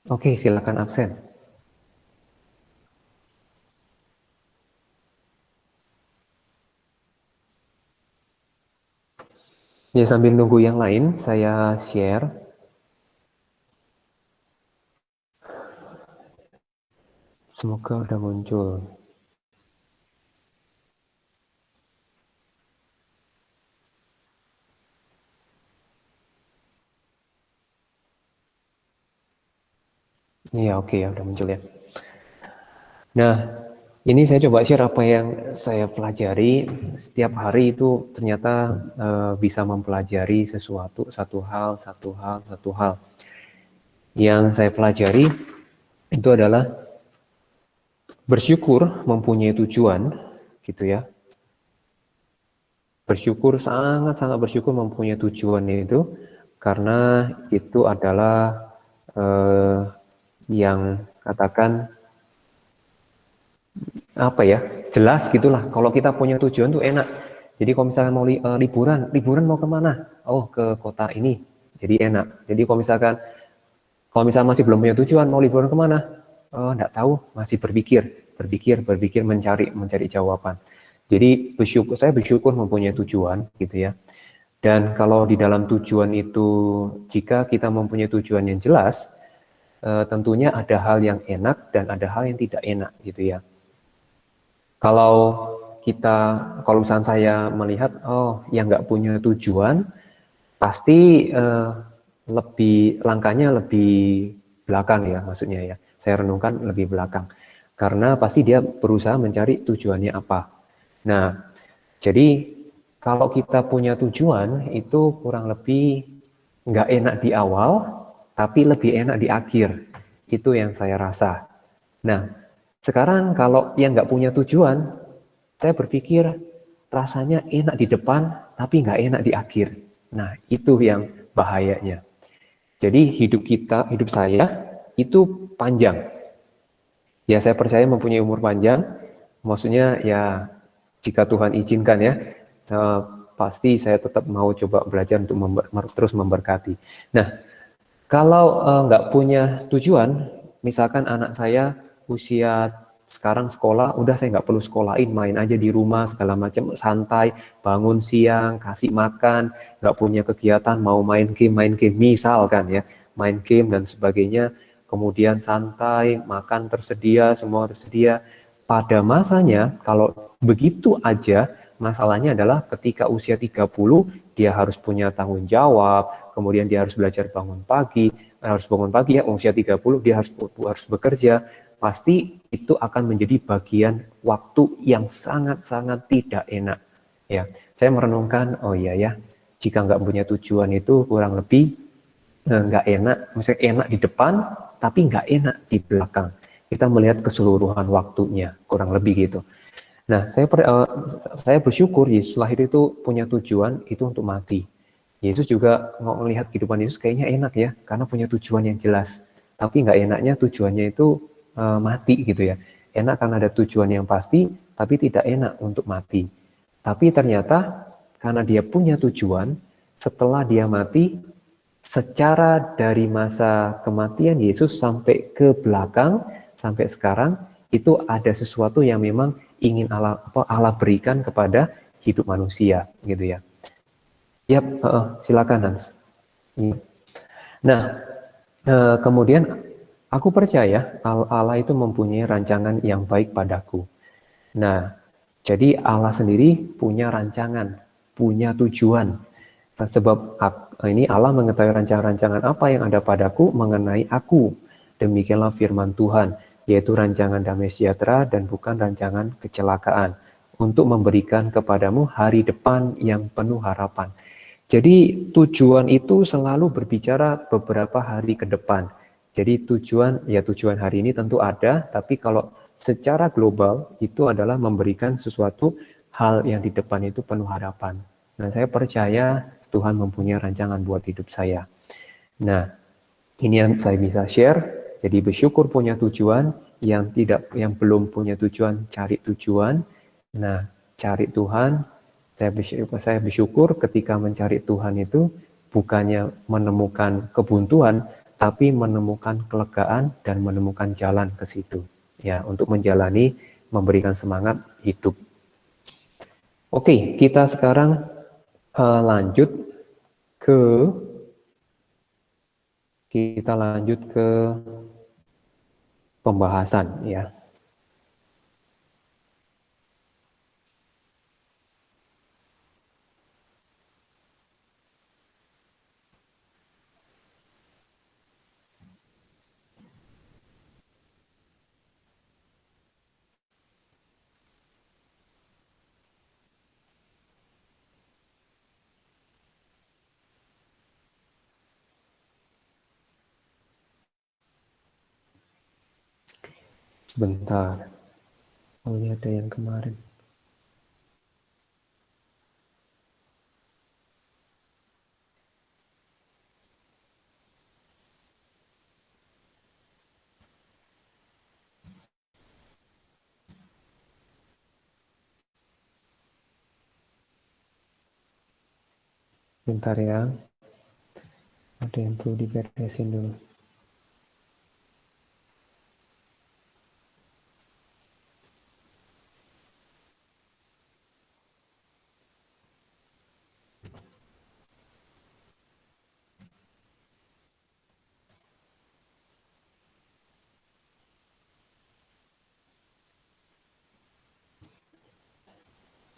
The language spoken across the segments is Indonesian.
Oke, silakan absen. Ya, sambil nunggu yang lain, saya share. Semoga udah muncul. Iya, oke ya, udah muncul ya. Nah, ini saya coba share apa yang saya pelajari. Setiap hari itu ternyata bisa mempelajari sesuatu, satu hal, satu hal, satu hal. Yang saya pelajari itu adalah bersyukur mempunyai tujuan, gitu ya. Bersyukur, sangat-sangat bersyukur mempunyai tujuan itu, karena itu adalah yang katakan apa ya, jelas gitulah. Kalau kita punya tujuan tuh enak. Jadi kalau misalkan mau liburan mau kemana? Oh, ke kota ini. Jadi enak. Jadi kalau misalkan masih belum punya tujuan mau liburan kemana? Oh, enggak tahu, masih berpikir, mencari jawaban. Jadi saya bersyukur mempunyai tujuan gitu ya. Dan kalau di dalam tujuan itu, jika kita mempunyai tujuan yang jelas, tentunya ada hal yang enak dan ada hal yang tidak enak gitu ya. Kalau kalau misalnya saya melihat, oh, yang nggak punya tujuan, pasti langkahnya lebih belakang ya, maksudnya ya. Saya renungkan lebih belakang, karena pasti dia berusaha mencari tujuannya apa. Nah, jadi kalau kita punya tujuan itu kurang lebih nggak enak di awal, tapi lebih enak di akhir. Itu yang saya rasa. Nah, sekarang kalau yang nggak punya tujuan, saya berpikir rasanya enak di depan, tapi nggak enak di akhir. Nah, itu yang bahayanya. Jadi hidup saya itu panjang. Ya, saya percaya mempunyai umur panjang. Maksudnya ya, jika Tuhan izinkan ya, pasti saya tetap mau coba belajar untuk terus memberkati. Nah, kalau nggak punya tujuan, misalkan anak saya usia sekarang sekolah, udah saya nggak perlu sekolahin, main aja di rumah segala macam, santai, bangun siang, kasih makan, nggak punya kegiatan, mau main game, misalkan ya, main game dan sebagainya, kemudian santai, makan tersedia, semua tersedia. Pada masanya, kalau begitu aja, masalahnya adalah ketika usia 30, dia harus punya tanggung jawab, kemudian dia harus belajar bangun pagi ya, usia 30 dia harus bekerja, pasti itu akan menjadi bagian waktu yang sangat-sangat tidak enak. Ya, saya merenungkan, oh iya ya, jika nggak punya tujuan itu kurang lebih nggak enak, misalnya enak di depan, tapi nggak enak di belakang. Kita melihat keseluruhan waktunya, kurang lebih gitu. Nah, saya bersyukur Yesus lahir itu punya tujuan itu untuk mati. Yesus juga mau melihat kehidupan Yesus kayaknya enak ya, karena punya tujuan yang jelas. Tapi nggak enaknya tujuannya itu mati gitu ya. Enak karena ada tujuan yang pasti, tapi tidak enak untuk mati. Tapi ternyata karena dia punya tujuan, setelah dia mati, secara dari masa kematian Yesus sampai ke belakang, sampai sekarang, itu ada sesuatu yang memang ingin Allah berikan kepada hidup manusia, gitu ya. Yap, silakan Hans. Nah, kemudian aku percaya Allah itu mempunyai rancangan yang baik padaku. Nah, jadi Allah sendiri punya rancangan, punya tujuan. Sebab ini Allah mengetahui rancangan-rancangan apa yang ada padaku mengenai aku. Demikianlah firman Tuhan, yaitu rancangan damai sejahtera dan bukan rancangan kecelakaan, untuk memberikan kepadamu hari depan yang penuh harapan. Jadi tujuan itu selalu berbicara beberapa hari ke depan. Jadi tujuan hari ini tentu ada, tapi kalau secara global itu adalah memberikan sesuatu hal yang di depan itu penuh harapan. Nah, saya percaya Tuhan mempunyai rancangan buat hidup saya. Nah, ini yang saya bisa share. Jadi bersyukur punya tujuan, yang belum punya tujuan cari tujuan. Nah, cari Tuhan. Saya bersyukur ketika mencari Tuhan itu bukannya menemukan kebuntuan, tapi menemukan kelegaan dan menemukan jalan ke situ. Ya, untuk menjalani, memberikan semangat hidup. Oke, kita sekarang lanjut ke pembahasan ya. Sebentar. Oh, ini ada yang kemarin. Bentar ya. Ada yang perlu diberesin dulu.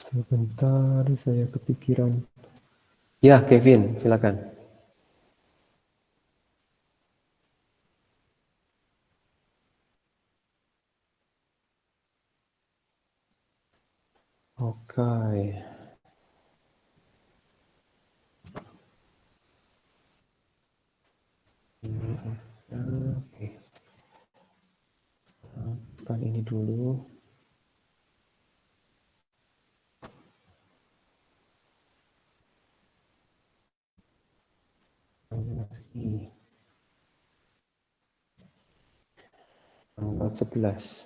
Sebentar, saya kepikiran. Ya, Kevin, silakan. Oke. Oke. Kan ini dulu. Tanggal 11.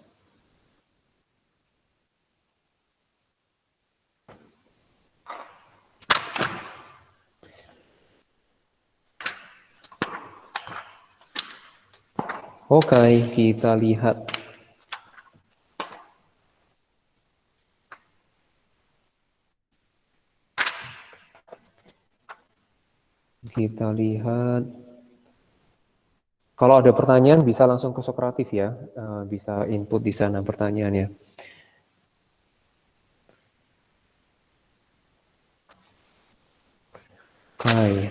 Oke, kita lihat. Kita lihat. Kalau ada pertanyaan bisa langsung ke Sokratif ya. Bisa input di sana pertanyaannya. Oke.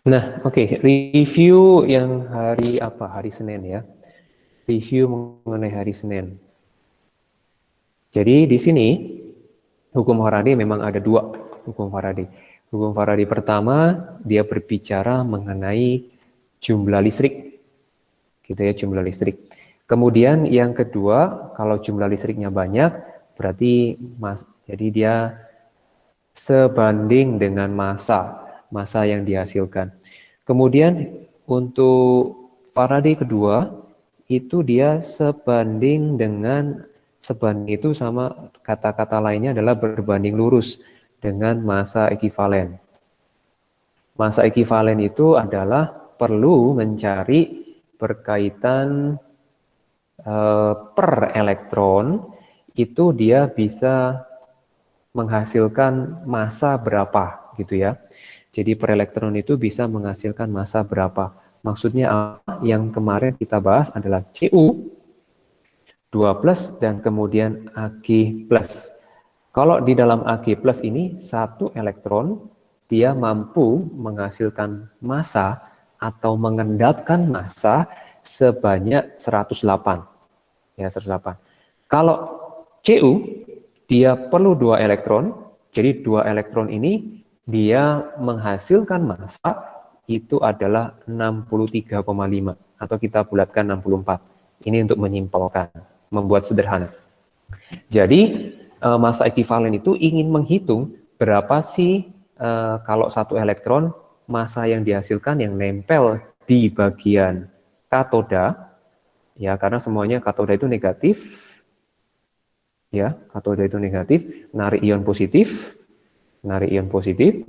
Nah, oke. Review yang hari apa? Hari Senin ya. Review mengenai hari Senin. Jadi di sini hukum Faraday memang ada dua hukum Faraday. Hukum Faraday pertama dia berbicara mengenai jumlah listrik, gitu ya, jumlah listrik. Kemudian yang kedua, kalau jumlah listriknya banyak, berarti jadi dia sebanding dengan massa yang dihasilkan. Kemudian untuk Faraday kedua, itu dia sebanding itu sama kata-kata lainnya adalah berbanding lurus dengan massa ekivalen. Massa ekivalen itu adalah perlu mencari berkaitan per elektron, itu dia bisa menghasilkan massa berapa gitu ya. Jadi per elektron itu bisa menghasilkan massa berapa. Maksudnya apa? Yang kemarin kita bahas adalah Cu 2+ dan kemudian Ag+. Kalau di dalam Ag+ ini satu elektron dia mampu menghasilkan massa atau mengendapkan massa sebanyak 108. Ya, 108. Kalau Cu dia perlu 2 elektron, jadi 2 elektron ini dia menghasilkan massa itu adalah 63,5 atau kita bulatkan 64. Ini untuk menyimpulkan, membuat sederhana. Jadi massa ekivalen itu ingin menghitung berapa sih kalau satu elektron massa yang dihasilkan yang nempel di bagian katoda ya, karena semuanya katoda itu negatif, ya, katoda itu negatif, narik ion positif, narik ion positif.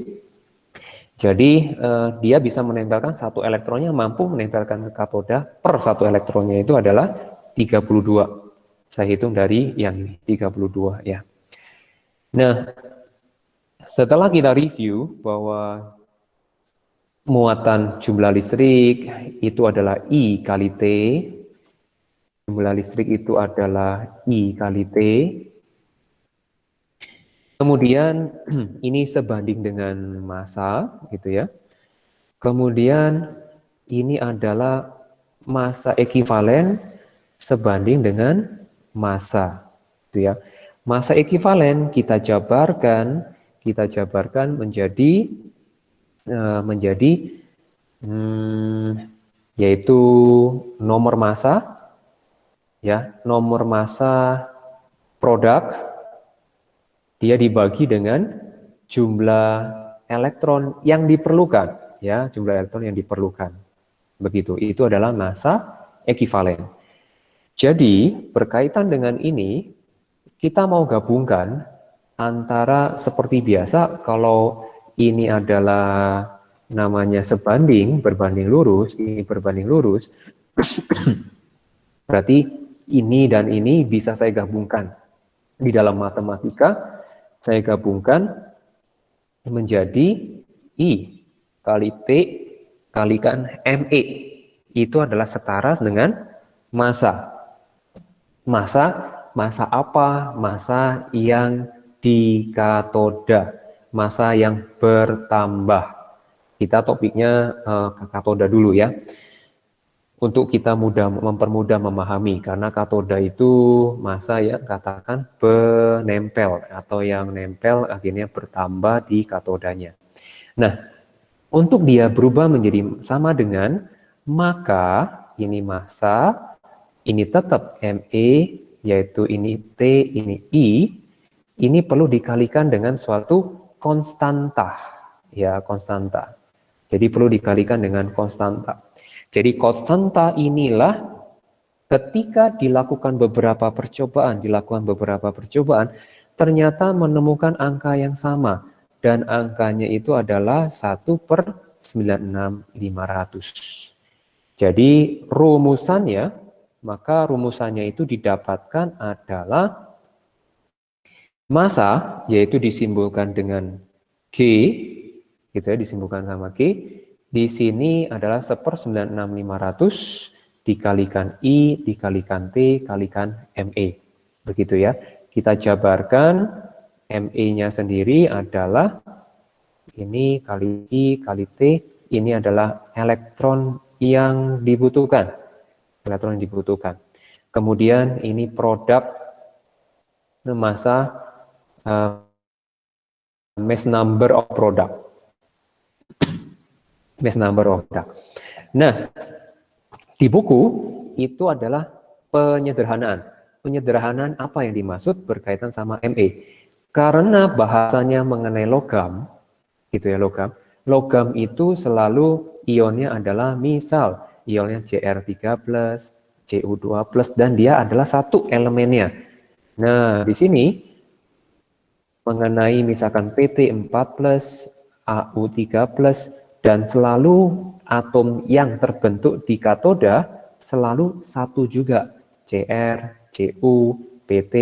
Jadi dia bisa menempelkan satu elektronnya, mampu menempelkan ke katoda per satu elektronnya itu adalah 32. Saya hitung dari yang ini, 32 ya. Nah, setelah kita review bahwa muatan jumlah listrik itu adalah I kali T, jumlah listrik itu adalah I kali T, kemudian ini sebanding dengan massa gitu ya. Kemudian ini adalah massa ekivalen sebanding dengan massa, gitu ya. Massa ekivalen kita jabarkan menjadi yaitu nomor massa, ya, nomor massa produk dia dibagi dengan jumlah elektron yang diperlukan, ya, jumlah elektron yang diperlukan. Begitu, itu adalah massa ekivalen. Jadi, berkaitan dengan ini, kita mau gabungkan antara seperti biasa, kalau ini adalah namanya sebanding, berbanding lurus, ini berbanding lurus, berarti ini dan ini bisa saya gabungkan. Di dalam matematika, saya gabungkan menjadi I kali T kalikan ME. Itu adalah setara dengan massa. Massa apa? Massa yang di katoda, massa yang bertambah. Kita topiknya ke katoda dulu ya. Untuk kita mempermudah memahami, karena katoda itu massa yang katakan penempel atau yang nempel akhirnya bertambah di katodanya. Nah, untuk dia berubah menjadi sama dengan, maka ini massa, ini tetap ME, yaitu ini T, ini I, ini perlu dikalikan dengan suatu konstanta, ya, konstanta. Jadi perlu dikalikan dengan konstanta. Jadi konstanta inilah ketika dilakukan beberapa percobaan, ternyata menemukan angka yang sama, dan angkanya itu adalah 1/96500. Jadi rumusannya itu didapatkan adalah massa, yaitu disimbolkan dengan G, gitu ya, disimbolkan sama G. Di sini adalah 1/96500 dikalikan I, dikalikan T, kalikan ME. Begitu ya. Kita jabarkan, ME-nya sendiri adalah ini kali I, kali T, ini adalah elektron yang dibutuhkan. Elektron yang dibutuhkan. Kemudian ini produk massa mass number of product. Mass number of product. Nah, di buku itu adalah penyederhanaan. Penyederhanaan apa yang dimaksud berkaitan sama ME? Karena bahasanya mengenai logam, gitu ya, logam. Logam itu selalu ionnya adalah misal ionnya Cr3+, Cu2+, dan dia adalah satu elemennya. Nah, di sini mengenai misalkan PT4+, Au3+, dan selalu atom yang terbentuk di katoda selalu satu juga, Cr, Cu, Pt,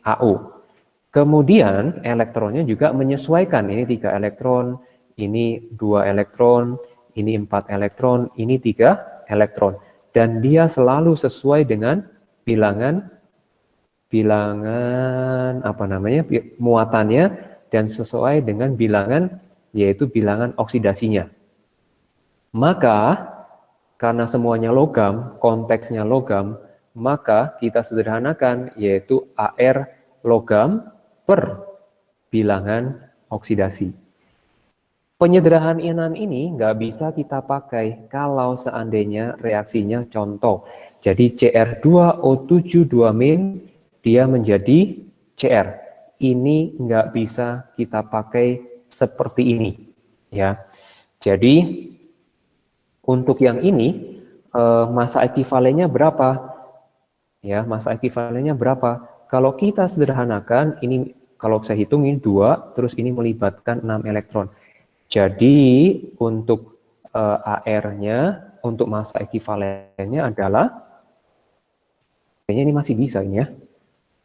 Au. Kemudian elektronnya juga menyesuaikan, ini 3 elektron, ini 2 elektron, ini 4 elektron, ini 3 elektron. Dan dia selalu sesuai dengan bilangan muatannya, dan sesuai dengan bilangan, yaitu bilangan oksidasinya. Maka karena semuanya logam, konteksnya logam, maka kita sederhanakan, yaitu AR logam per bilangan oksidasi. Penyederhanaan ini nggak bisa kita pakai kalau seandainya reaksinya contoh. Jadi Cr2O7 2- dia menjadi Cr. Ini nggak bisa kita pakai seperti ini, ya. Jadi untuk yang ini massa ekivalennya berapa? Ya, massa ekuivalennya berapa? Kalau kita sederhanakan, ini kalau saya hitungin 2, terus ini melibatkan 6 elektron. Jadi untuk AR-nya, untuk massa ekuivalennya adalah, kayaknya ini masih bisa ini ya.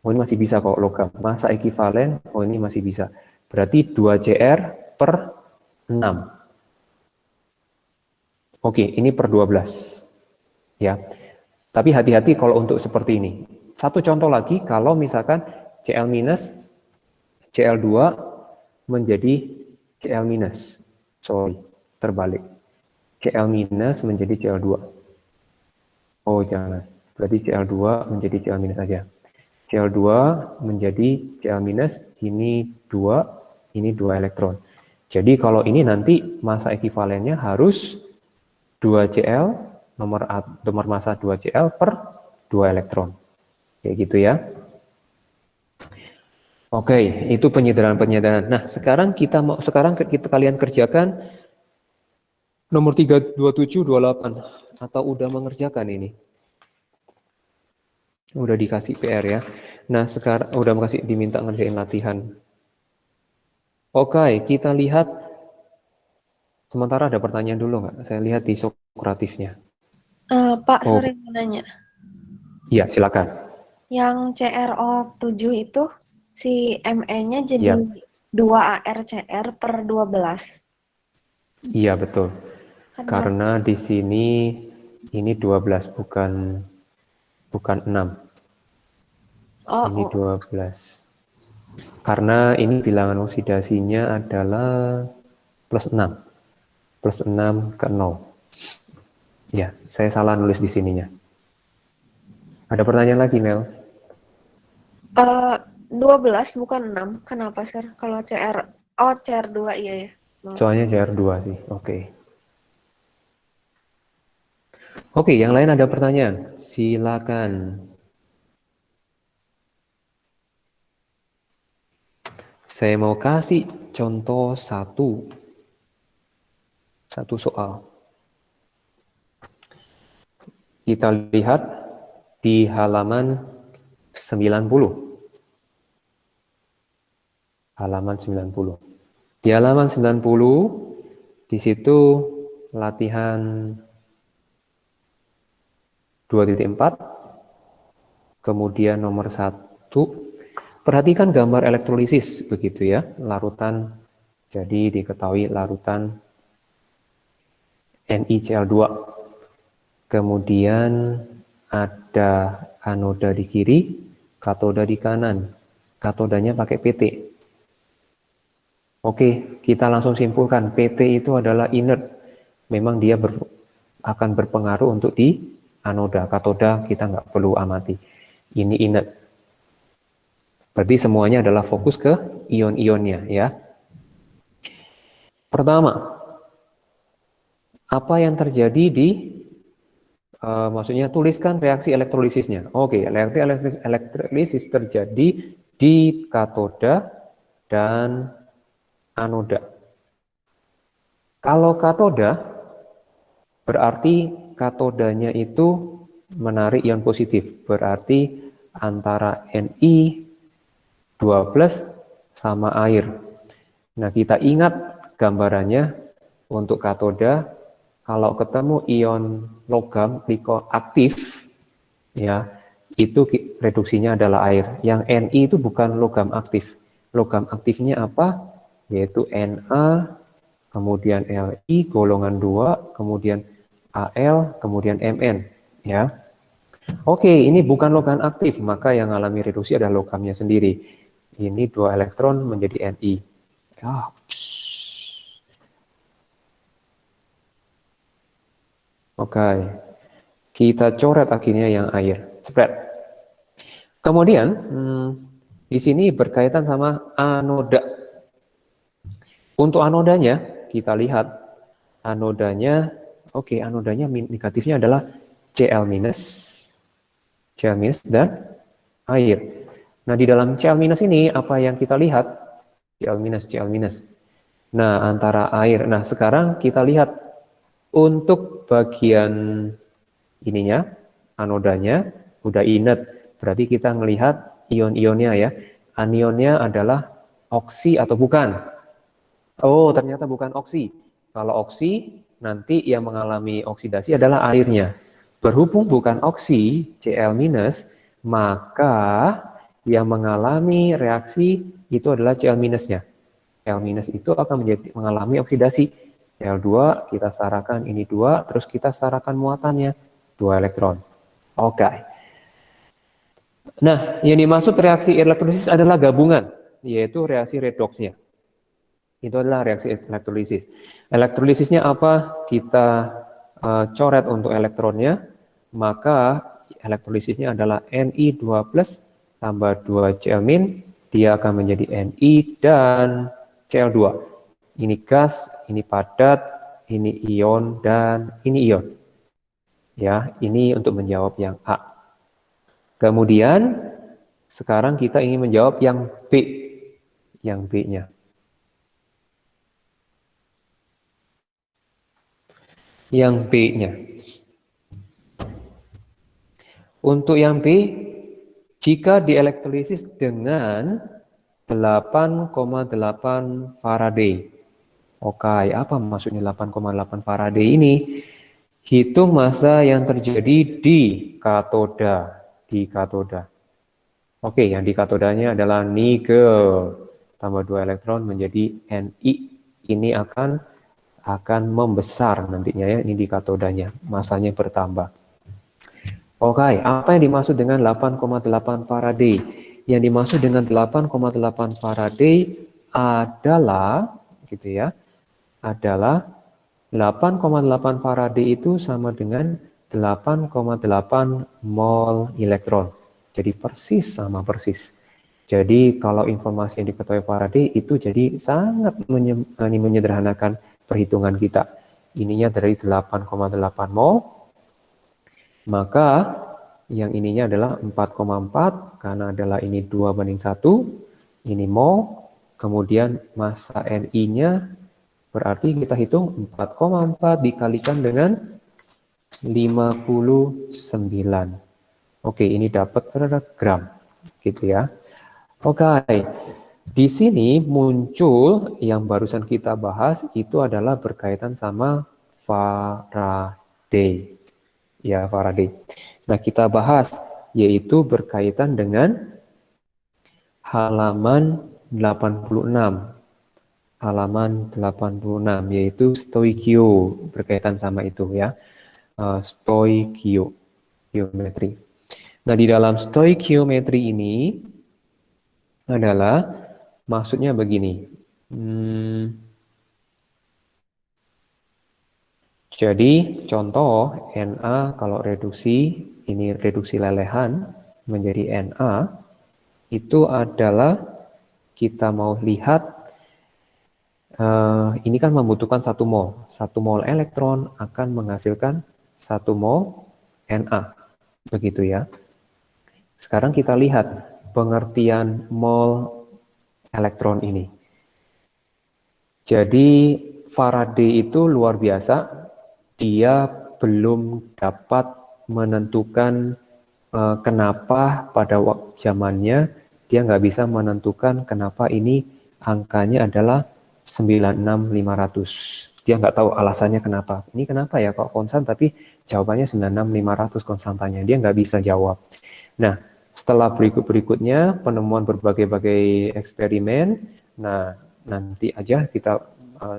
Oh ini masih bisa kok logam. Massa ekuivalen, oh ini masih bisa. Berarti 2Cr per 6. Oke, ini per 12. Ya. Tapi hati-hati kalau untuk seperti ini. Satu contoh lagi, kalau misalkan Cl minus, Cl2 menjadi Cl minus. Sorry, terbalik. Cl minus menjadi Cl2. Oh, jangan. Berarti Cl2 menjadi Cl minus saja. Cl2 menjadi Cl minus, ini 2, ini 2 elektron. Jadi kalau ini nanti massa ekuivalennya harus 2Cl, nomor massa 2Cl per 2 elektron. Kayak gitu ya. Oke, itu penyederhanaan. Nah, sekarang kalian kerjakan nomor 3, 27, 28 atau udah mengerjakan ini? Udah dikasih PR ya. Nah, sekarang udah diminta ngerjain latihan. Oke, kita lihat. Sementara ada pertanyaan dulu nggak? Saya lihat di Sokratifnya. Pak, sorry mau nanya. Iya, silakan. Yang CRO7 itu si ME-nya jadi 2 ARCR per 12. Iya, betul. Kenapa? Karena di sini ini 12 bukan 6. Ini 12. Karena ini bilangan oksidasinya adalah plus 6. Plus 6 ke 0. Ya, saya salah nulis di sininya. Ada pertanyaan lagi, Mel? 12 bukan 6. Kenapa, Sir? Kalau CR2 iya ya. Soalnya CR2 sih. Oke. Oke, yang lain ada pertanyaan? Silakan. Saya mau kasih contoh satu soal. Kita lihat di halaman 90. Halaman 90. Di halaman 90, di situ latihan 2.4, kemudian nomor 1, perhatikan gambar elektrolisis begitu ya, larutan, jadi diketahui larutan NiCl2. Kemudian ada anoda di kiri, katoda di kanan. Katodanya pakai PT. Oke, kita langsung simpulkan PT itu adalah inert. Memang dia akan berpengaruh untuk di anoda. Katoda kita nggak perlu amati. Ini inert. Berarti semuanya adalah fokus ke ion-ionnya ya. Pertama, apa yang terjadi di maksudnya tuliskan reaksi elektrolisisnya. Oke, reaksi elektrolisis terjadi di katoda dan anoda. Kalau katoda berarti katodanya itu menarik ion positif, berarti antara Ni2+ sama air. Nah, kita ingat gambarannya untuk katoda, kalau ketemu ion logam aktif, ya itu reduksinya adalah air. Yang Ni itu bukan logam aktif. Logam aktifnya apa? Yaitu Na, kemudian Li golongan 2, kemudian Al, kemudian Mn. Ya. Oke, ini bukan logam aktif, maka yang mengalami reduksi adalah logamnya sendiri. Ini 2 elektron menjadi Ni. Ya. Oke, kita coret akhirnya yang air. Spread. Kemudian, di sini berkaitan sama anoda. Untuk anodanya, kita lihat anodanya, oke, anodanya negatifnya adalah Cl minus dan air. Nah, di dalam Cl minus ini apa yang kita lihat? Cl minus. Nah, antara air. Nah, sekarang kita lihat untuk bagian ininya, anodanya, udah inert. Berarti kita melihat ion-ionnya ya. Anionnya adalah oksi atau bukan? Oh, ternyata bukan oksi. Kalau oksi, nanti yang mengalami oksidasi adalah airnya. Berhubung bukan oksi, Cl-, maka yang mengalami reaksi itu adalah Cl-nya. Cl- itu akan mengalami oksidasi. Cl2 kita setarakan ini 2, terus kita setarakan muatannya 2 elektron. Oke. Nah, yang dimaksud reaksi elektrolisis adalah gabungan, yaitu reaksi redoksnya. Itu adalah reaksi elektrolisis. Elektrolisisnya apa? Kita coret untuk elektronnya, maka elektrolisisnya adalah Ni2+ tambah 2Cl-, dia akan menjadi Ni dan Cl2. Ini gas, ini padat, ini ion, dan ini ion. Ya, ini untuk menjawab yang A. Kemudian sekarang kita ingin menjawab yang B, yang B-nya. Yang B-nya. Untuk yang B, jika dielektrolisis dengan 8,8 Faraday. Oke, apa maksudnya 8,8 Faraday ini? Hitung massa yang terjadi di katoda. Oke, yang di katodanya adalah nikel. Tambah 2 elektron menjadi Ni. Ini akan membesar nantinya ya, ini di katodanya. Masanya bertambah. Oke, apa yang dimaksud dengan 8,8 Faraday? Yang dimaksud dengan 8,8 Faraday adalah gitu ya. Adalah 8,8 Faraday itu sama dengan 8,8 mol elektron. Jadi persis sama persis. Jadi kalau informasi yang diketahui Faraday itu jadi sangat menyederhanakan perhitungan kita. Ininya dari 8,8 mol, maka yang ininya adalah 4,4 karena adalah ini 2:1, ini mol, kemudian massa Ni-nya berarti kita hitung 4,4 dikalikan dengan 59. Oke, ini dapat gram, gitu ya. Oke, di sini muncul yang barusan kita bahas itu adalah berkaitan sama Faraday. Ya, Faraday. Nah, kita bahas yaitu berkaitan dengan halaman 86. Halaman 86 yaitu stoikio, berkaitan sama itu ya. Stoikiometri. Nah, di dalam stoikiometri ini adalah maksudnya begini. Jadi contoh Na kalau reduksi, ini reduksi lelehan menjadi Na, itu adalah kita mau lihat ini kan membutuhkan 1 mol. 1 mol elektron akan menghasilkan 1 mol Na. Begitu ya. Sekarang kita lihat pengertian mol elektron ini. Jadi Faraday itu luar biasa. Dia belum dapat menentukan kenapa pada zamannya dia nggak bisa menentukan kenapa ini angkanya adalah 96500. Dia nggak tahu alasannya kenapa. Ini kenapa ya kok konstan tapi jawabannya 96500 konstantanya. Dia nggak bisa jawab. Nah, setelah berikutnya penemuan berbagai-bagai eksperimen. Nah, nanti aja kita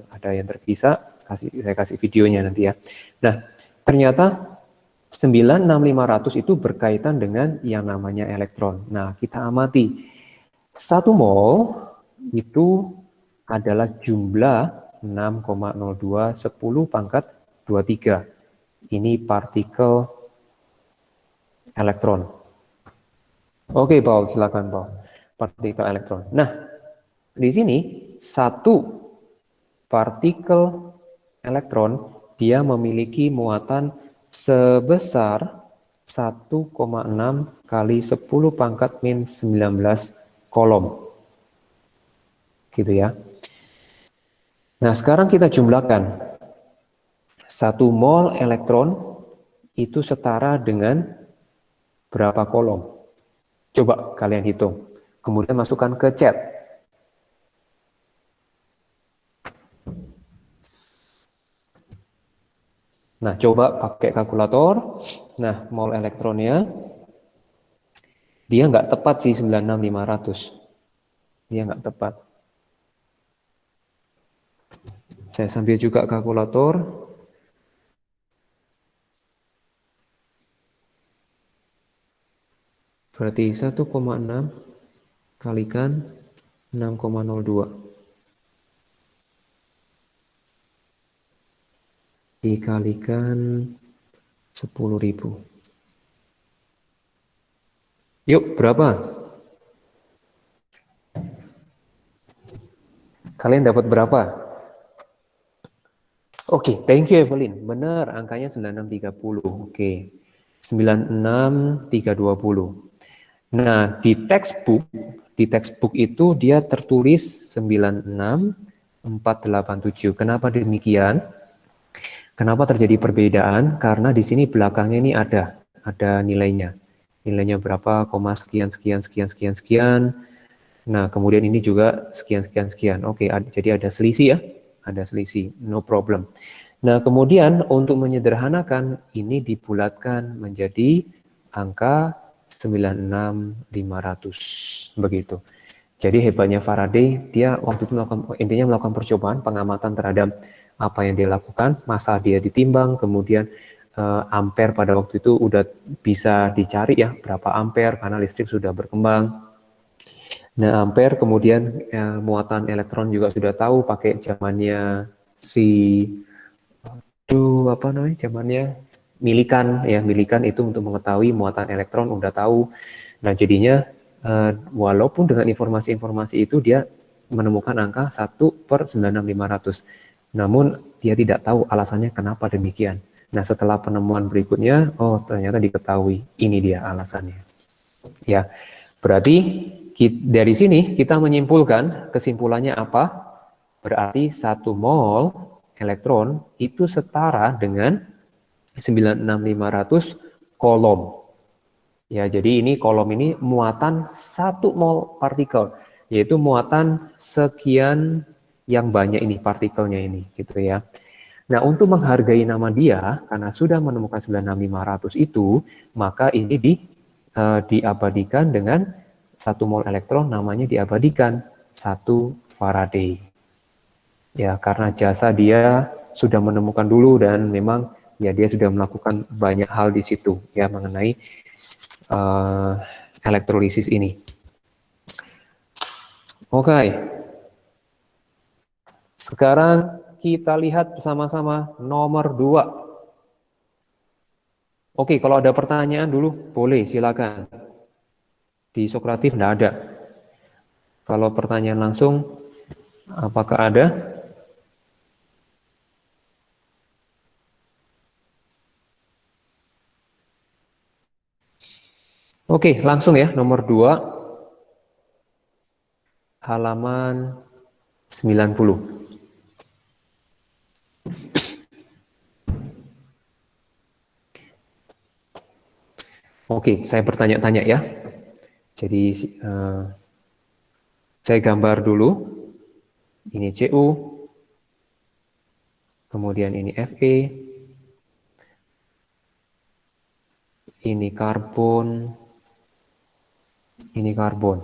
ada yang terpisah, saya kasih videonya nanti ya. Nah, ternyata 96500 itu berkaitan dengan yang namanya elektron. Nah, kita amati. 1 mol itu adalah jumlah 6,02 10 pangkat 23. Ini partikel elektron. Oke, Paul, silakan, Paul. Partikel elektron. Nah, di sini 1 partikel elektron dia memiliki muatan sebesar 1,6 kali 10 pangkat min 19 kolom. Gitu ya. Nah, sekarang kita jumlahkan. 1 mol elektron itu setara dengan Berapa kolom? Coba kalian hitung. Kemudian masukkan ke chat. Nah, coba pakai kalkulator. Nah, mol elektronnya, dia nggak tepat sih 96.500. Dia nggak tepat. Saya sambil juga kalkulator. Berarti 1,6 kalikan 6,02. Dikalikan 10.000. Yuk, berapa? Kalian dapat berapa? Oke, thank you Evelyn. Benar, angkanya 9630. Oke. 96320. Nah, di textbook itu dia tertulis 96487. Kenapa demikian? Kenapa terjadi perbedaan? Karena di sini belakangnya ini ada nilainya. Nilainya berapa, koma sekian, sekian, sekian, sekian, sekian. Nah, kemudian ini juga sekian, sekian, sekian. Oke, jadi ada selisih ya. Ada selisih, no problem. Nah, kemudian untuk menyederhanakan, ini dibulatkan menjadi angka 96.500. Begitu. Jadi hebatnya Faraday, dia waktu itu melakukan percobaan, pengamatan terhadap apa yang dia lakukan, masa dia ditimbang, kemudian ampere pada waktu itu udah bisa dicari ya, berapa ampere, karena listrik sudah berkembang. Nah, ampere kemudian muatan elektron juga sudah tahu pakai zamannya apa namanya? Zamannya Millikan ya, Millikan itu untuk mengetahui muatan elektron udah tahu. Nah, jadinya walaupun dengan informasi-informasi itu dia menemukan angka 1/96500. Namun dia tidak tahu alasannya kenapa demikian. Nah, setelah penemuan berikutnya, oh ternyata diketahui ini dia alasannya. Ya, berarti dari sini kita menyimpulkan, kesimpulannya apa? Berarti 1 mol elektron itu setara dengan 96.500 kolom. Ya, jadi ini kolom ini muatan 1 mol partikel, yaitu muatan sekian yang banyak ini partikelnya ini, gitu ya. Nah, untuk menghargai nama dia, karena sudah menemukan 96.500 itu, maka ini diabadikan dengan 1 mol elektron, namanya diabadikan 1 Faraday. Ya, karena jasa dia sudah menemukan dulu dan memang ya dia sudah melakukan banyak hal di situ ya mengenai elektrolisis ini. Oke. Sekarang kita lihat bersama-sama nomor 2. Oke, kalau ada pertanyaan dulu boleh silakan. Di Sokratif tidak ada. Kalau pertanyaan langsung, apakah ada? Oke, langsung ya, nomor 2, halaman 90. Oke, saya bertanya-tanya ya. Jadi, saya gambar dulu. Ini Cu, kemudian ini Fe, ini karbon, ini karbon.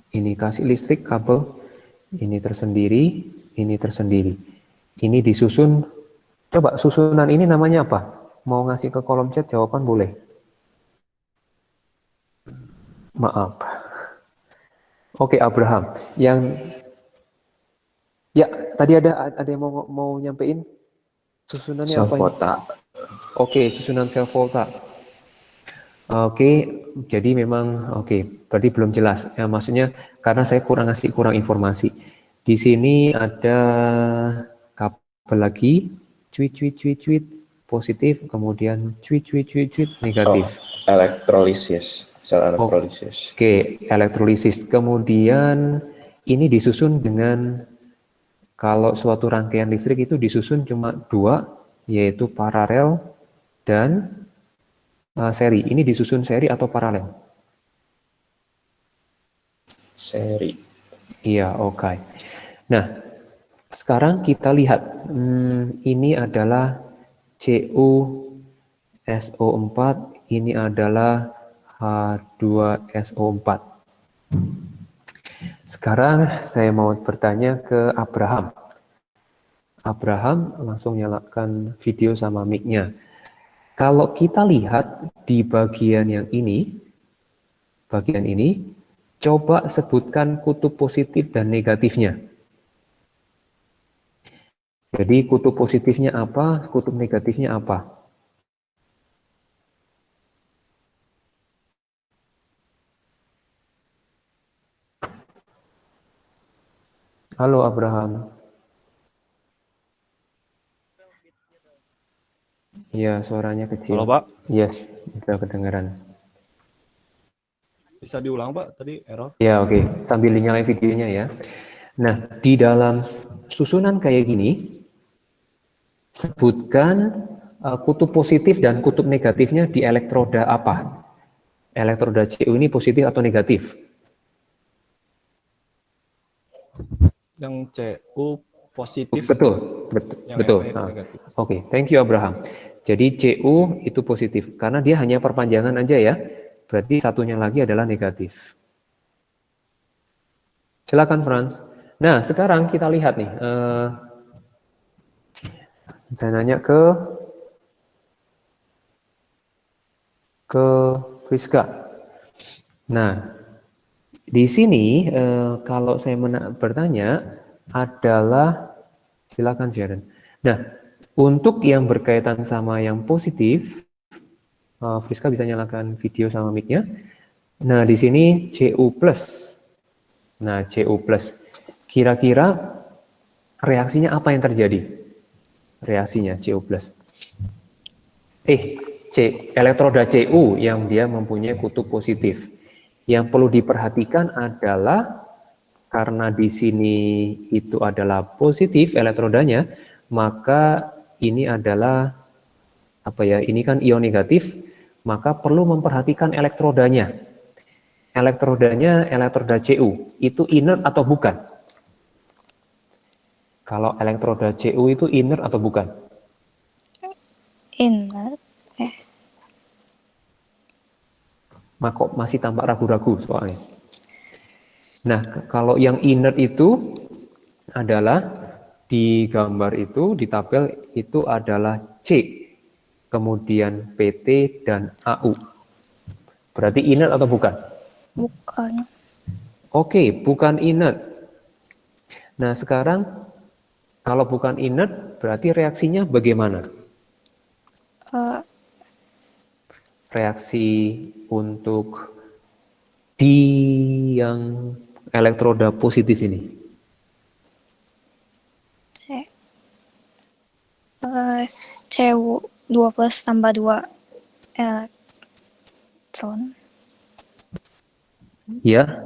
Ini kasih listrik kabel, ini tersendiri, ini tersendiri. Ini disusun, coba susunan ini namanya apa? Mau ngasih ke kolom chat jawaban boleh. Maaf. Oke, Abraham. Yang ya tadi ada yang mau nyampein susunannya Sel apa? volta. Oke, susunan sel volta. Oke, jadi memang berarti belum jelas. Ya, maksudnya karena saya kurang informasi. Di sini ada kabel lagi, cuit, positif, kemudian cuit, negatif. Elektrolisis, sel elektrolisis. Oke, elektrolisis. Kemudian ini disusun dengan, kalau suatu rangkaian listrik itu disusun cuma 2, yaitu paralel dan seri. Ini disusun seri atau paralel? Seri. Iya, oke. Nah, sekarang kita lihat. Ini adalah CuSO4, ini adalah H2SO4. Sekarang saya mau bertanya ke Abraham. Abraham langsung nyalakan video sama mic-nya. Kalau kita lihat di bagian ini, coba sebutkan kutub positif dan negatifnya. Jadi kutub positifnya apa, kutub negatifnya apa? Halo Abraham. Iya, suaranya kecil. Halo Pak, Yes, sudah kedengaran. bisa diulang Pak? Tadi error. Ya, oke. Sambil dinyalain videonya ya. Nah, di dalam susunan kayak gini, sebutkan kutub positif dan kutub negatifnya di elektroda apa? Elektroda Cu ini positif atau negatif? Yang Cu positif, Betul, yang betul. yang lain Nah, negatif. oke, thank you Abraham. Jadi Cu itu positif, karena dia hanya perpanjangan aja ya. Berarti satunya lagi adalah negatif. Silakan Franz. Nah, sekarang kita lihat nih. Saya nanya ke Friska. Nah, di sini kalau saya bertanya adalah, silakan Sharon. Nah, untuk yang berkaitan sama yang positif, Friska bisa nyalakan video sama mic-nya. Nah, di sini Cu+. Nah, Cu+. Kira-kira reaksinya apa yang terjadi? Reaksinya Cu+. Elektroda Cu yang dia mempunyai kutub positif. Yang perlu diperhatikan adalah karena di sini itu adalah positif elektrodanya, maka ini adalah apa ya? Ini kan ion negatif, maka perlu memperhatikan elektrodanya. Elektrodanya elektroda Cu itu inert atau bukan? Kalau elektroda Cu itu inert atau bukan? Inner. Maka masih tampak ragu-ragu soalnya. Nah, kalau yang inert itu adalah di gambar itu, di tabel itu adalah C, kemudian PT dan AU. Berarti inert atau bukan? Bukan. Oke, bukan inert. Nah, sekarang kalau bukan inert, berarti reaksinya bagaimana? Eh, Reaksi untuk di yang elektroda positif ini. C. Cu 2 plus tambah 2 elektron. Ya,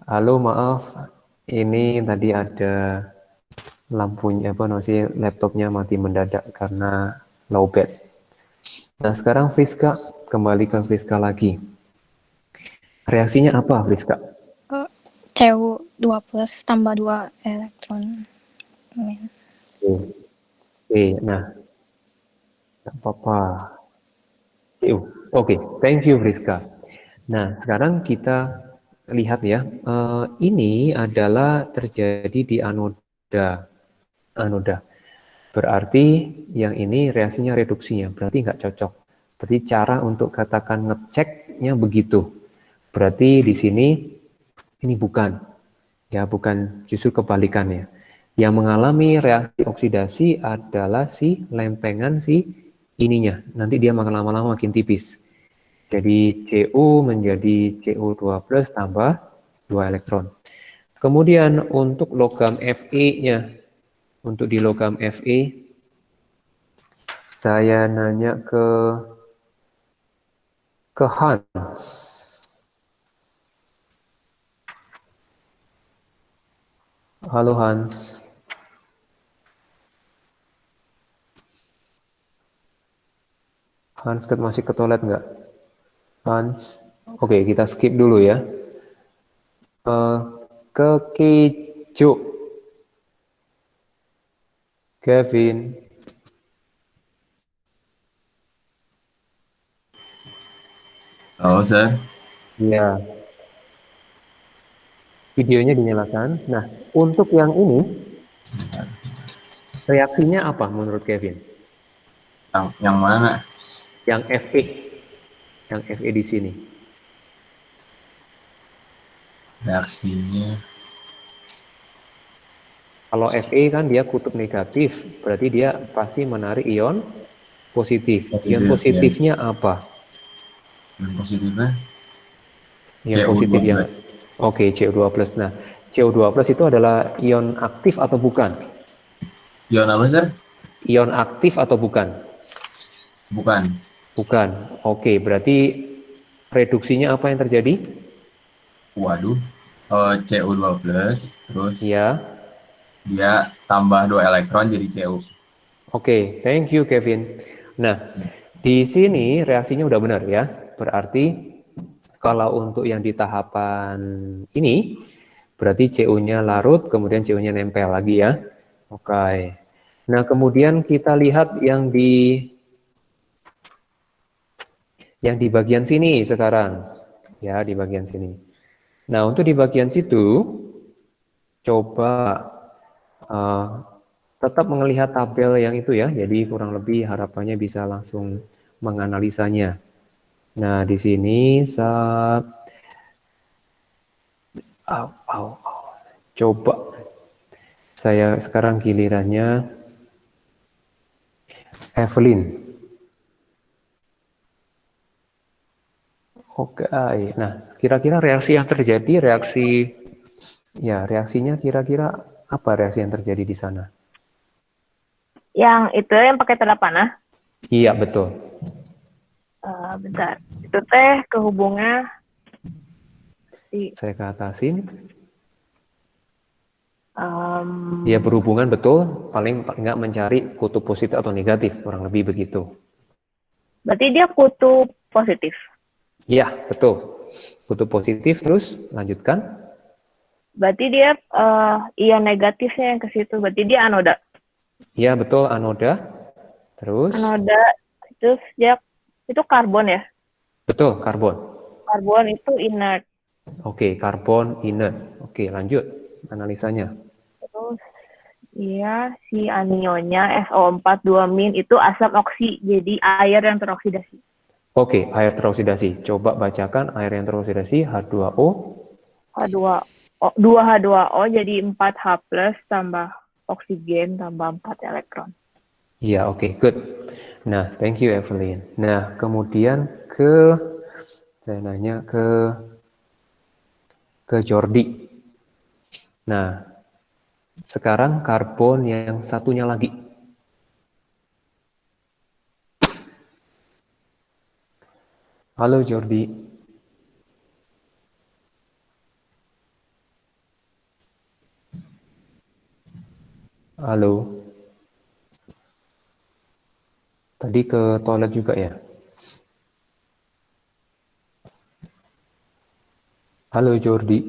Halo, maaf. Ini tadi ada lampunya apa namanya laptopnya mati mendadak karena lowbat. Nah, sekarang Friska, kembali ke Friska lagi. Reaksinya apa, Friska? Cu2+ tambah 2 elektron. Amin. Oke, nah, nggak apa-apa. Oke, thank you, Friska. Nah, sekarang kita lihat ya, ini adalah terjadi di anoda. Anoda. Berarti yang ini reaksinya reduksinya, berarti nggak cocok. Berarti cara untuk katakan ngeceknya begitu. Berarti di sini ini bukan, ya bukan, justru kebalikannya. Yang mengalami reaksi oksidasi adalah si lempengan si ininya. Nanti dia makin lama-lama makin tipis. Jadi Cu menjadi Cu2+ tambah 2 elektron. Kemudian untuk logam Fe-nya, untuk di logam Fe, saya nanya ke Hans. Halo Hans. Hans masih ke toilet nggak? Hans. Oke, kita skip dulu ya. Ke Kejo. Kevin. Oh, Sir. Ya, videonya dinyalakan. Nah, untuk yang ini, reaksinya apa menurut Kevin? Yang mana? Yang Fe. Yang Fe di sini. Reaksinya Kalau Fe kan dia kutub negatif, berarti dia pasti menarik ion positif. Ion positif, ya. positifnya apa? Yang positifnya Ion positif yang Cu2+. oke, Cu2+. Nah, Cu2+ itu adalah ion aktif atau bukan? Ion apa, Sir? Ion aktif atau bukan? Bukan. Bukan. Oke, berarti reduksinya apa yang terjadi? Waduh. Cu2+, terus Ya. dia tambah 2 elektron jadi Cu. Oke, thank you Kevin. Nah, di sini reaksinya udah benar ya. Berarti kalau untuk yang di tahapan ini, berarti Cu-nya larut, kemudian Cu-nya nempel lagi ya. Oke. Nah, kemudian kita lihat yang di bagian sini sekarang. Ya, di bagian sini. Nah, untuk di bagian situ, coba eh, tetap melihat tabel yang itu ya. Jadi kurang lebih harapannya bisa langsung menganalisanya. Nah, di sini coba saya sekarang gilirannya Evelyn. Oke, nah kira-kira reaksi yang terjadi, reaksinya kira-kira apa reaksi yang terjadi di sana? Yang itu yang pakai tanda panah. Iya, betul. Bentar. Itu teh kehubungnya Saya ke atasin. um, Dia berhubungan betul, paling nggak mencari kutub positif atau negatif, kurang lebih begitu. berarti dia kutub positif. Iya, betul. Kutub positif, terus lanjutkan. Berarti dia ion negatifnya yang ke situ. Berarti dia anoda. Iya, betul, anoda. Terus? Anoda, terus dia itu karbon ya. Betul, karbon. Karbon itu inert. Oke, karbon inert. Oke, lanjut analisanya. Terus iya si anionnya SO4 2- itu asam oksi. Jadi air yang teroksidasi. Oke, air teroksidasi. Coba bacakan air yang teroksidasi H2O. H2O, 2H2O jadi 4H+ tambah oksigen tambah 4 elektron. Iya, oke, good. Nah, thank you Evelyn. Nah, kemudian saya nanya ke Jordi. Nah, sekarang karbon yang satunya lagi. Halo Jordi. Halo. Tadi ke toilet juga ya? Halo Jordi.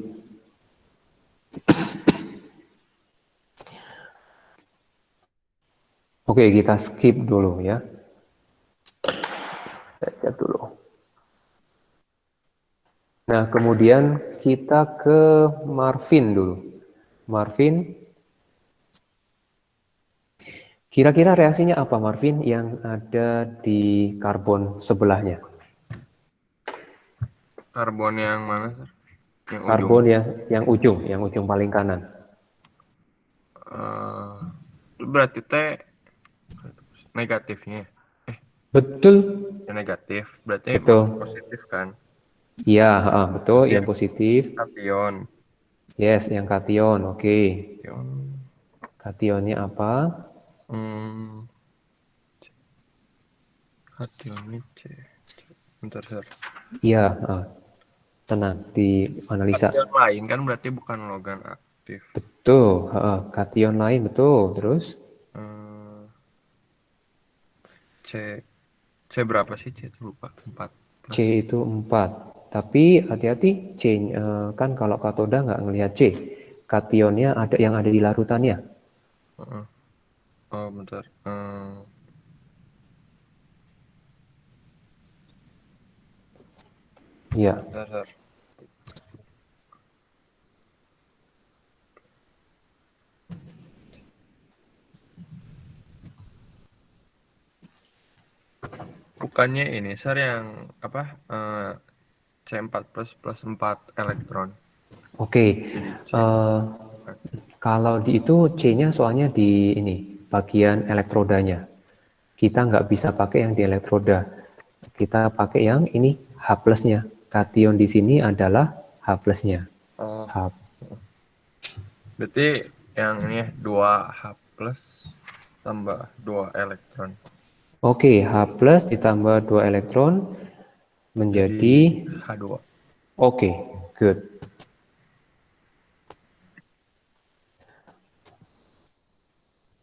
Oke, kita skip dulu ya. Saya cek dulu. Nah, kemudian kita ke Marvin dulu. Marvin, kira-kira reaksinya apa Marvin yang ada di karbon sebelahnya? Karbon yang mana, Sir? Yang ujung. Karbon yang ujung paling kanan. Berarti teh negatifnya. Betul. Yang negatif. Berarti Betul. positif kan? Iya, betul. Yang Yang positif. Kation. Yes, yang kation. Oke. Kation. Kationnya apa? Kationnya C. Bentar, Sir. Iya, tenang, dianalisa. Kation lain kan berarti bukan logan aktif. Betul, kation lain betul. Terus C berapa sih? C itu lupa. 4. C itu 4. Tapi hati-hati, C kan kalau katoda nggak ngelihat C. Kationnya ada yang ada di larutannya. Oh, bentar. Iya. Bentar. Bukannya ini, Sir, yang apa? C4 plus 4 elektron. Oke. Kalau di itu C-nya soalnya di ini bagian elektrodanya. Kita nggak bisa pakai yang di elektroda. Kita pakai yang ini H plusnya. Kation di sini adalah H plusnya. H. Berarti yang ini 2H plus tambah 2 elektron. Oke, H plus ditambah 2 elektron menjadi H2. Oke, good.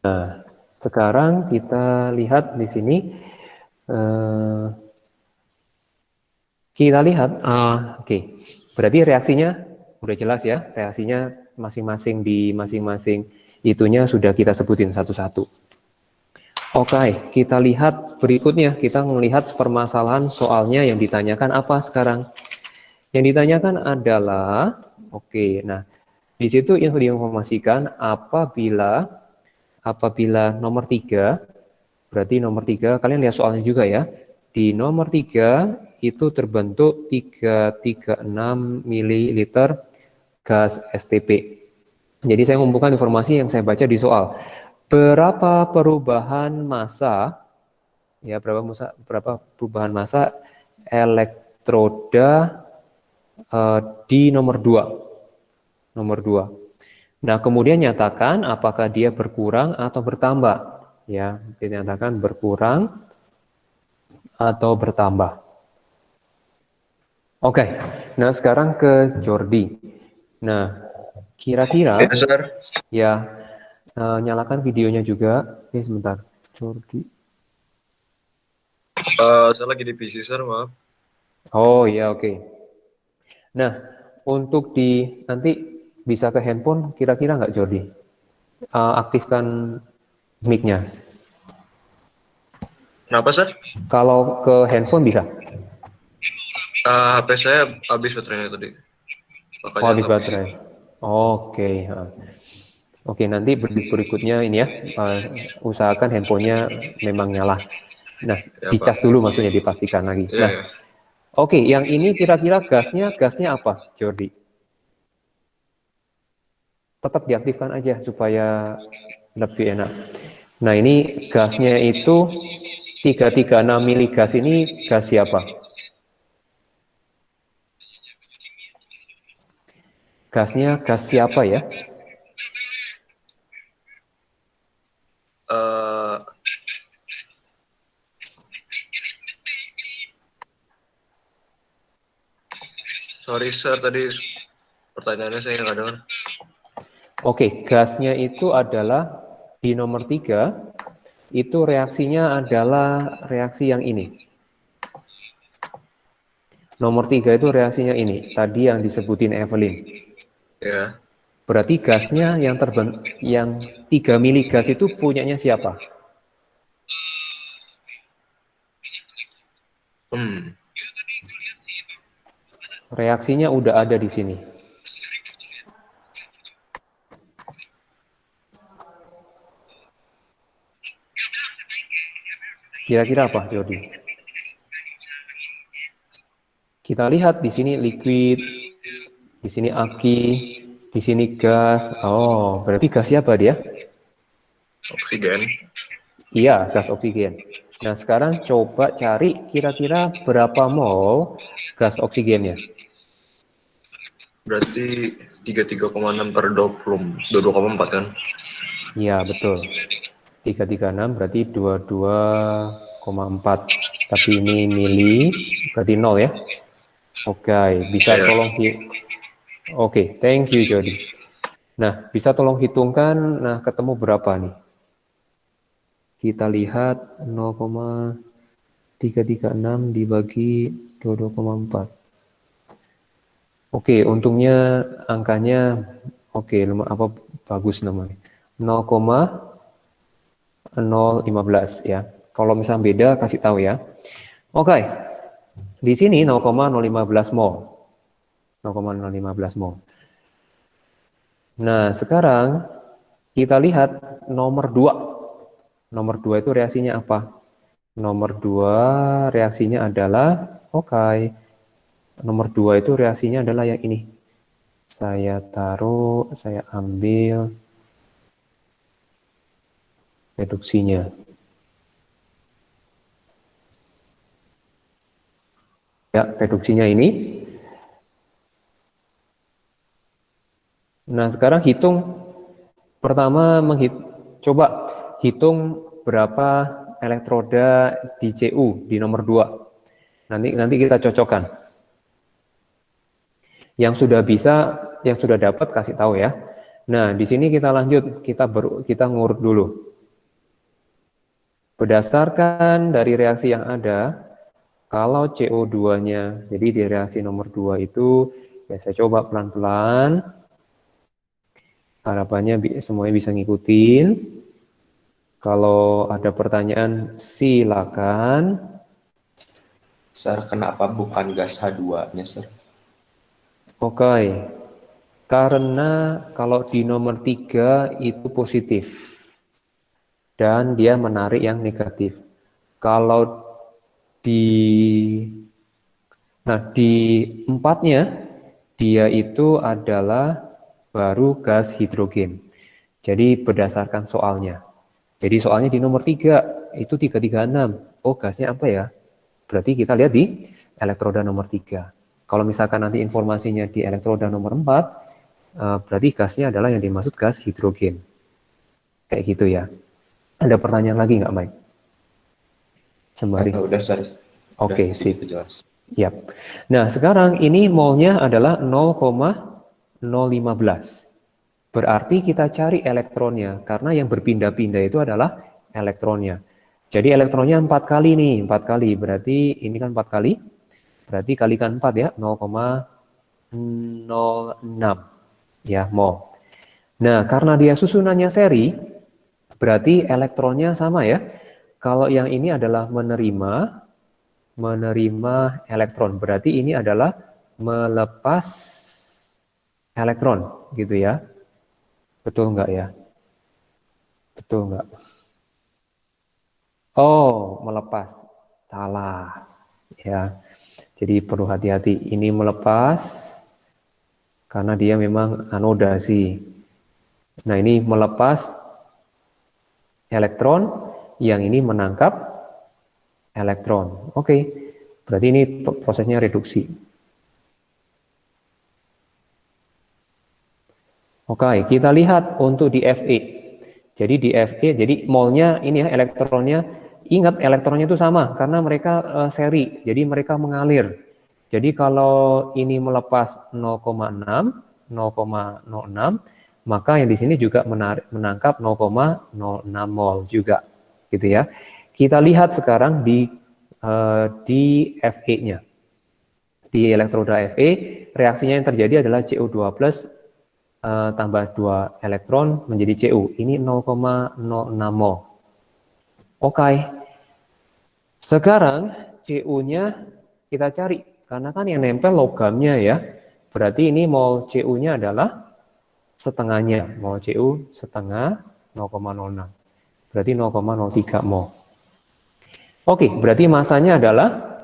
Nah, sekarang kita lihat di sini. Kita lihat, oke. Berarti reaksinya udah jelas ya. Reaksinya masing-masing di masing-masing itunya sudah kita sebutin satu-satu. Oke, kita lihat berikutnya. Kita melihat permasalahan soalnya yang ditanyakan apa sekarang. Yang ditanyakan adalah, nah di situ info diinformasikan apabila nomor 3, berarti nomor 3, kalian lihat soalnya juga ya. Di nomor 3 itu terbentuk 336 ml gas STP. Jadi saya mengumpulkan informasi yang saya baca di soal. Berapa perubahan massa elektroda di nomor 2. Nah, kemudian nyatakan apakah dia berkurang atau bertambah. Ya, dinyatakan berkurang atau bertambah. Oke, nah sekarang ke Jordi. Nah, kira-kira ya, nyalakan videonya juga. Oke, sebentar, Jordi. Saya lagi di PC, Sir, maaf. Oh ya, oke. Nah, untuk nanti bisa ke handphone, kira-kira nggak Jordi? Aktifkan mic-nya. Kenapa, Sir? Kalau ke handphone bisa? HP saya habis baterainya tadi. Makanya habis baterai. Oke. Oke, nanti berikutnya ini ya, usahakan handphonenya memang nyala. Nah, ya, dicas dulu maksudnya, dipastikan lagi. Ya, nah, ya. Oke, yang ini kira-kira gasnya apa, Jordi? Tetap diaktifkan aja supaya lebih enak. Nah, ini gasnya itu 336 mili gas ini gas siapa? Gasnya gas siapa ya? Sorry, Sir, tadi pertanyaannya saya nggak dengar. Oke, gasnya itu adalah di nomor 3 itu reaksinya adalah reaksi yang ini. Nomor 3 itu reaksinya ini, tadi yang disebutin Evelyn. Ya. Berarti gasnya yang 3 mili gas itu punyanya siapa? Reaksinya udah ada di sini. Kira-kira apa, Jody? Kita lihat di sini liquid, di sini aki, di sini gas. Oh, berarti gas siapa dia? Oksigen. Iya, gas oksigen. Nah, sekarang coba cari kira-kira berapa mol gas oksigennya. Berarti 33,6 per 22,4 kan? Iya, betul. 336 berarti 22,4. Tapi ini mili, berarti 0 ya. Oke, bisa Ya. tolong Oke, thank you Jody. Nah, bisa tolong hitungkan, nah ketemu berapa nih? Kita lihat 0,336 dibagi 22,4. Oke, untungnya angkanya bagus namanya. 0,015 ya. Kalau misalnya beda kasih tahu ya. Oke. Di sini 0,015 mol. 0,015 mol. Nah, sekarang kita lihat nomor 2. Nomor 2 itu reaksinya apa? Nomor 2 reaksinya adalah nomor 2 itu reaksinya adalah yang ini. Saya ambil reduksinya. Ya, reduksinya ini. Nah, sekarang coba hitung berapa elektroda di CU di nomor 2. Nanti kita cocokkan. Yang sudah dapat kasih tahu ya. Nah, di sini kita lanjut, kita ngurut dulu. Berdasarkan dari reaksi yang ada, kalau CO2-nya, jadi di reaksi nomor 2 itu, ya saya coba pelan-pelan. Harapannya semuanya bisa ngikutin. Kalau ada pertanyaan, silakan. Sir, kenapa bukan gas H2-nya, Sir? Oke, karena kalau di nomor 3 itu positif dan dia menarik yang negatif. Kalau di 4-nya dia itu adalah baru gas hidrogen. Jadi berdasarkan soalnya. Jadi soalnya di nomor 3 itu 336. Oh, gasnya apa ya? Berarti kita lihat di elektroda nomor 3. Kalau misalkan nanti informasinya di elektroda nomor 4, berarti gasnya adalah yang dimaksud gas hidrogen. Kayak gitu ya. Ada pertanyaan lagi nggak, Mike? Sembari. Udah, Sir. Oke, sip. Itu jelas. Yap. Nah, sekarang ini molnya adalah 0,015. Berarti kita cari elektronnya, karena yang berpindah-pindah itu adalah elektronnya. Jadi elektronnya 4 kali nih, 4 kali. Berarti ini kan 4 kali. Berarti kalikan 4 ya, 0,06 ya, mol. Nah, karena dia susunannya seri, berarti elektronnya sama ya. Kalau yang ini adalah menerima elektron, berarti ini adalah melepas elektron, gitu ya. Betul nggak ya? Betul nggak? Oh, melepas. Salah. Ya. Jadi perlu hati-hati. Ini melepas karena dia memang anodasi. Nah, ini melepas elektron, yang ini menangkap elektron. Oke. Berarti ini prosesnya reduksi. Oke, kita lihat untuk di Fe. Jadi di Fe, jadi molnya ini ya, elektronnya, ingat elektronnya itu sama karena mereka seri, jadi mereka mengalir. Jadi kalau ini melepas 0,06, maka yang di sini juga menangkap 0,06 mol juga, gitu ya. Kita lihat sekarang di Fe-nya. Di elektroda Fe, reaksinya yang terjadi adalah Cu2+ tambah 2 elektron menjadi Cu. Ini 0,06 mol. Oke. Sekarang Cu-nya kita cari, karena kan yang nempel logamnya ya. Berarti ini mol Cu-nya adalah setengahnya. Mol Cu setengah 0,06. Berarti 0,03 mol. Oke, berarti masanya adalah,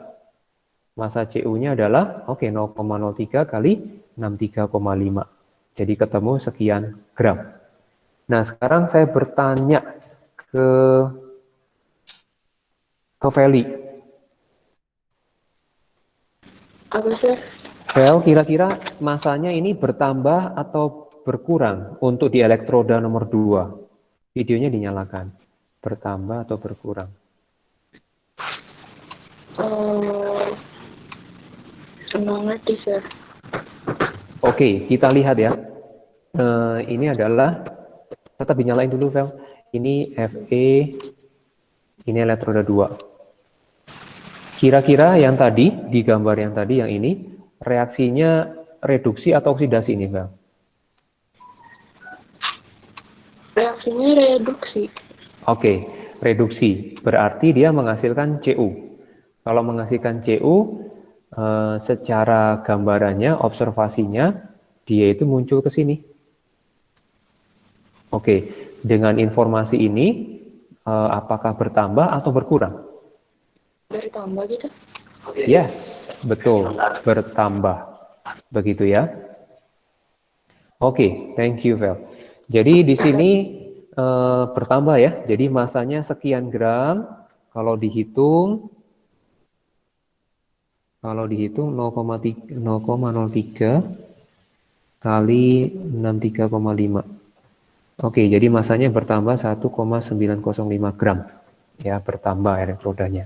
masa Cu-nya adalah 0,03 kali 63,5. Jadi ketemu sekian gram. Nah, sekarang saya bertanya ke Feli. Apa sih? Vel, kira-kira masanya ini bertambah atau berkurang untuk di elektroda nomor 2? Videonya dinyalakan. Bertambah atau berkurang? Mengerti, Sir. Oke, kita lihat ya. Ini adalah, tetap dinyalain dulu, Vel. Ini Fe, ini elektroda 2. Kira-kira yang tadi, di gambar yang tadi, yang ini, reaksinya reduksi atau oksidasi ini, Vel? Reaksinya reduksi. Oke, reduksi. Berarti dia menghasilkan Cu. Kalau menghasilkan Cu, secara gambarannya, observasinya, dia itu muncul ke sini. Oke, dengan informasi ini, apakah bertambah atau berkurang? Bertambah gitu? Yes, betul, bertambah. Begitu ya. Oke, thank you, Vel. Jadi di sini bertambah ya. Jadi masanya sekian gram. Kalau dihitung 0,03 kali 63,5. Oke, jadi masanya bertambah 1,905 gram. Ya, bertambah elektrodanya.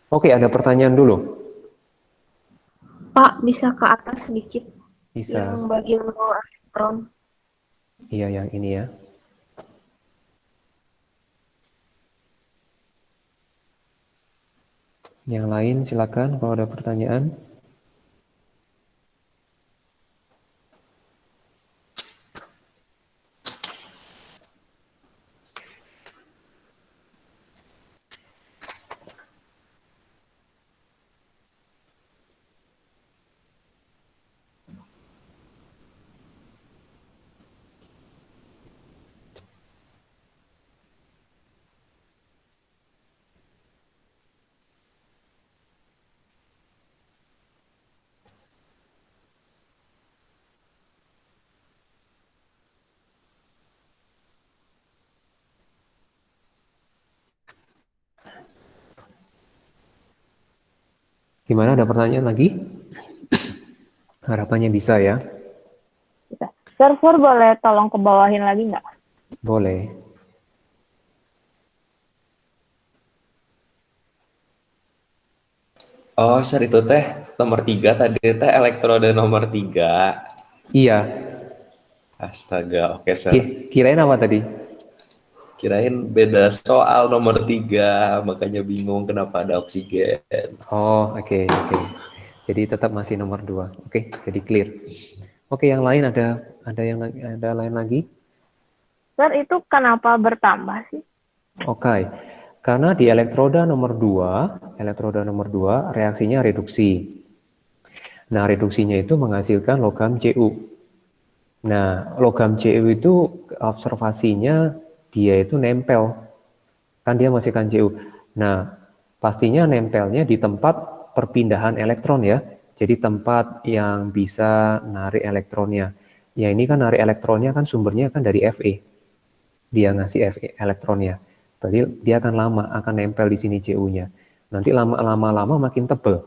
Oke, ada pertanyaan dulu. Pak, bisa ke atas sedikit? Bisa. Yang bagian nol elektron. Iya, yang ini ya. Yang lain silakan kalau ada pertanyaan. Gimana, ada pertanyaan lagi? Harapannya bisa ya. Sir, boleh tolong ke bawahin lagi nggak? Boleh. Oh, Sir, itu teh nomor 3 tadi teh elektroda nomor 3. Iya. Astaga, oke, Sir. Kirain apa tadi? Kirain beda soal nomor 3, makanya bingung kenapa ada oksigen. Oh, oke. Jadi tetap masih nomor 2. Oke, jadi clear. Oke, yang lain ada lain lagi? Sir, itu kenapa bertambah sih? Oke. Karena di elektroda nomor 2 reaksinya reduksi. Nah, reduksinya itu menghasilkan logam Cu. Nah, logam Cu itu observasinya dia itu nempel. Kan dia menghasilkan Cu. Nah, pastinya nempelnya di tempat perpindahan elektron ya. Jadi tempat yang bisa narik elektronnya. Ya ini kan narik elektronnya kan sumbernya kan dari Fe. Dia ngasih Fe elektronnya. Berarti dia akan nempel di sini Cu-nya. Nanti lama-lama makin tebal.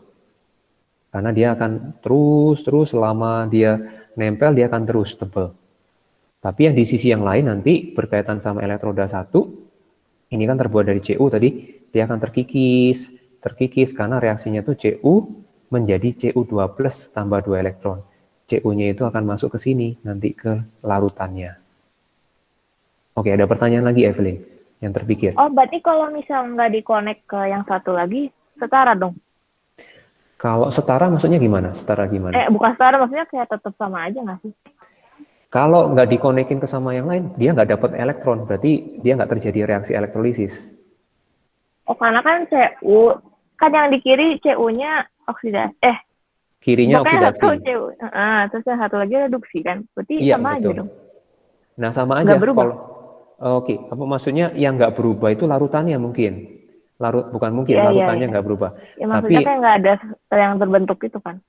Karena dia akan terus selama dia nempel dia akan terus tebal. Tapi yang di sisi yang lain nanti berkaitan sama elektroda 1, ini kan terbuat dari Cu tadi, dia akan terkikis karena reaksinya tuh Cu menjadi Cu2+ tambah 2 elektron. CU-nya itu akan masuk ke sini, nanti ke larutannya. Oke, ada pertanyaan lagi, Evelyn, yang terpikir. Oh, berarti kalau misal nggak dikonek ke yang satu lagi, setara dong? Kalau setara maksudnya gimana? Setara gimana? Bukan setara, maksudnya kayak tetap sama aja nggak sih? Kalau nggak dikonekin ke sama yang lain, dia nggak dapat elektron, berarti dia nggak terjadi reaksi elektrolisis. Oh, karena kan CU, kan yang di kiri CU-nya oksidasi. Kirinya Pokoknya oksidasi. satu CU. Terus yang satu lagi reduksi kan? Berarti Iya, sama betul. aja dong. Nah, sama aja. Nggak berubah? Oke, apa maksudnya yang nggak berubah itu larutannya mungkin. Bukan mungkin, Iya, larutannya iya. nggak berubah. Ya, maksudnya Tapi kayak nggak ada yang terbentuk itu kan?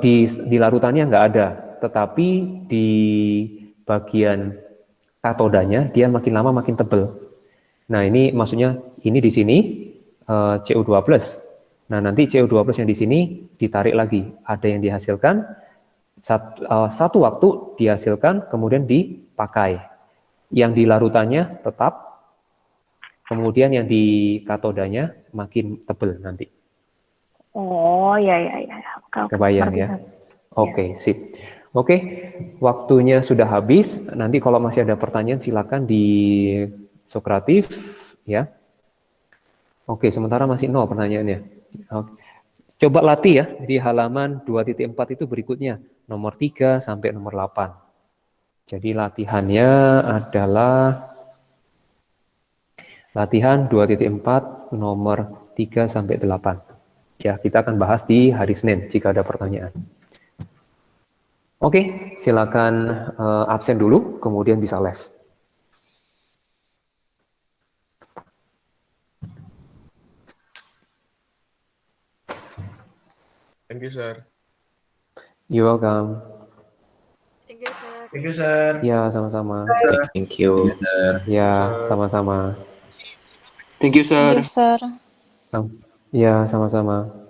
di larutannya nggak ada, tetapi di bagian katodanya dia makin lama makin tebel. Nah, ini maksudnya ini di sini CU2+. Nah, nanti CU2+ yang di sini ditarik lagi. Ada yang dihasilkan, satu waktu dihasilkan, kemudian dipakai. Yang di larutannya tetap, kemudian yang di katodanya makin tebel nanti. Oh, ya. Oke, Kebayang ngerti, ya? ngerti. Oke, sip. Oke, waktunya sudah habis. Nanti kalau masih ada pertanyaan silakan di Sokratif ya. Oke, sementara masih 0 pertanyaannya. Oke. Coba latih ya di halaman 2.4 itu berikutnya, nomor 3 sampai nomor 8. Jadi latihannya adalah latihan 2.4 nomor 3 sampai 8. Ya, kita akan bahas di hari Senin jika ada pertanyaan. Oke, silakan absen dulu, kemudian bisa live. Thank you, sir. You're welcome. Thank you, sir. Thank you, sir. Ya, sama-sama. Thank you. Ya, sama-sama. Thank you, Thank you, sir. Ya, sama-sama.